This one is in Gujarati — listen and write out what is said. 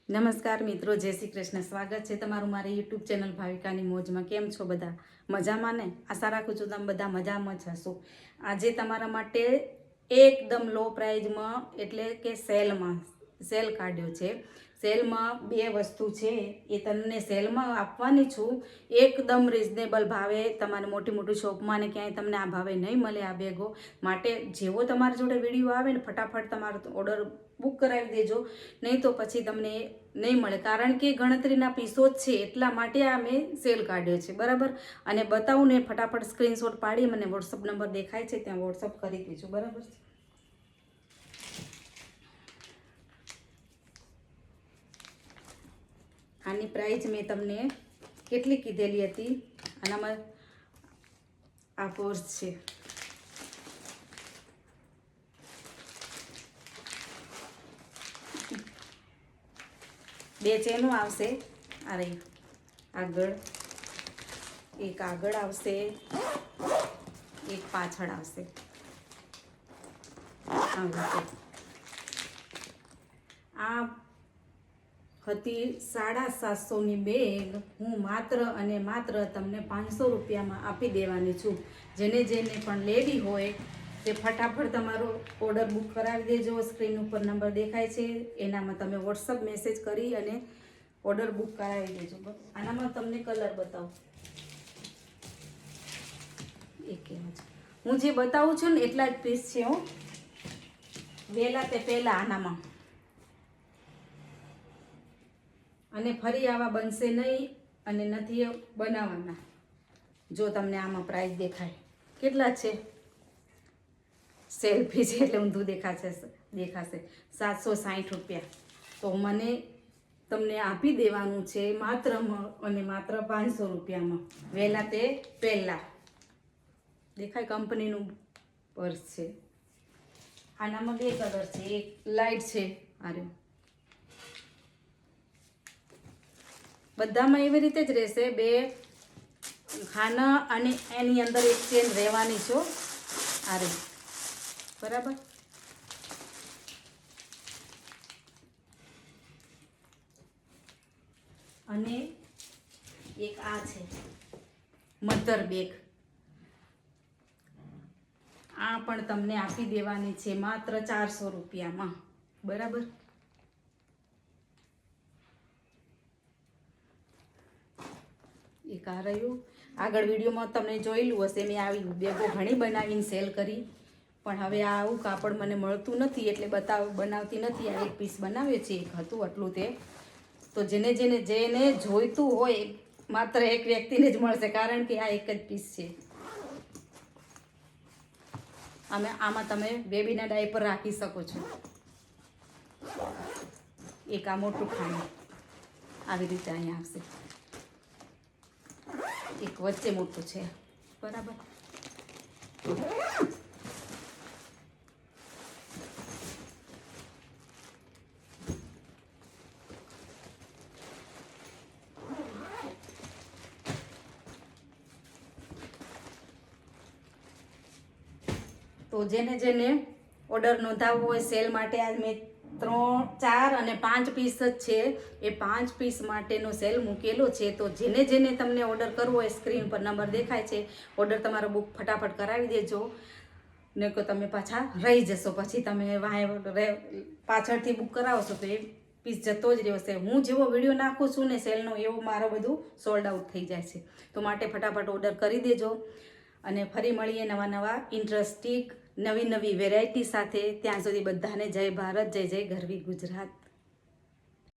નમસ્કાર મિત્રો, જય શ્રી કૃષ્ણ. સ્વાગત છે તમારું મારી યુટ્યુબ ચેનલ ભાવિકાની મોજમાં. કેમ છો બધા? મજામાં ને? આશા રાખું છું તમે બધા મજામાં જ હશો. આજે તમારા માટે એકદમ લો પ્રાઇઝમાં એટલે કે સેલમાં સેલ કાઢ્યો છે. સેલમાં બે વસ્તુ છે એ તમને સેલમાં આપવાની છું. એકદમ રિઝનેબલ ભાવે. તમારે મોટી મોટી શોપમાં ને ક્યાંય તમને આ ભાવે નહીં મળે આ બેગો. માટે જેવો તમારા જોડે વિડીયો આવે ને ફટાફટ તમારો ઓર્ડર બુક કરાવી દેજો, નહીં તો પછી તમને નહીં મળે. કારણ કે ગણતરીના પીસો જ છે એટલા માટે આ મેં સેલ કાઢ્યો છે, બરાબર. અને બતાવું ને ફટાફટ સ્ક્રીનશોટ પાડી મને વોટ્સઅપ નંબર દેખાય છે ત્યાં વોટ્સઅપ કરી દેજો, બરાબર. આની પ્રાઇસ મેં તમને કેટલી કીધેલી હતી? આનામાં આ પર્સ છે. બે ચેનો આવશે. આ રહી આગળ, એક આગળ આવશે, એક પાછળ આવશે. આ હતી 750ની બેગ. હું માત્ર અને માત્ર તમને 500 રૂપિયામાં આપી દેવાની છું. જેને પણ લેવી હોય તે ફટાફટ તમારો ઓર્ડર બુક કરાવી દેજો. સ્ક્રીન ઉપર નંબર દેખાય છે એનામાં તમે વોટ્સઅપ મેસેજ કરી અને ઓર્ડર બુક કરાવી દેજો. આનામાં તમને કલર બતાવું. એક હું જે બતાવું છું ને એટલા જ પીસ છે. હું વહેલા તે પહેલાં આનામાં, અને ફરી આવા બનશે નહીં અને નથી બનાવવાના. જો તમને આમાં પ્રાઇસ દેખાય કેટલા છે, સેલ્ફી છે એટલે ઊંધું દેખાશે 760 રૂપિયા. તો મને તમને આપી દેવાનું છે માત્ર અને માત્ર 500 રૂપિયામાં. વહેલા તે પહેલાં દેખાય કંપનીનું પર્સ છે. આનામાં બે કલર છે, એક લાઇટ છે. આરે બધામાં એવી રીતે જ રહેશે. બે ખાના અને એની અંદર એક ચેન રહેવાની છો. આરે બરાબર. અને એક આ છે મધર બેગ. આ પણ તમને આપી દેવાની છે માત્ર 400 રૂપિયામાં, બરાબર. એક આ રહ્યું. આગળ વિડીયોમાં તમને જોયેલું હશે, મેં આવી બેગો ઘણી બનાવીને સેલ કરી, પણ હવે આવું કાપડ મને મળતું નથી એટલે બનાવતી નથી. આ એક પીસ બનાવ્યો છે, એક હતું આટલું તે. તો જેને જોઈતું હોય માત્ર એક વ્યક્તિને જ મળશે, કારણ કે આ એક જ પીસ છે. આમાં તમે બેબીના ડાયપર રાખી શકો છો. એક આ મોટું ખાનું આવી રીતે અહીંયા આવશે. એક વચ્ચે મોટું છે, બરાબર. તો જેને ઓર્ડર નોંધાવવો હોય સેલ માટે, આજ મેં 3, 4 અને 5 પીસ જ છે. એ 5 પીસ માટેનો સેલ મૂકેલો છે. તો જેને તમને ઓર્ડર કરવો હોય સ્ક્રીન પર નંબર દેખાય છે. ઓર્ડર તમારો બુક ફટાફટ કરાવી દેજો, ને કે તમે પાછા રહી જશો. પછી તમે પાછળથી બુક કરાવશો તો એ પીસ જતો જ રહેશે. હું જેવો વિડીયો નાખું છું ને સેલનો, એવું મારો બધું સોલ્ડ આઉટ થઈ જાય છે. તો માટે ફટાફટ ઓર્ડર કરી દેજો. અને ફરી મળીએ નવા ઇન્ટરેસ્ટિંગ નવી વેરાયટી સાથે. ત્યાં સુધી બધાને જય ભારત, જય ગરવી ગુજરાત.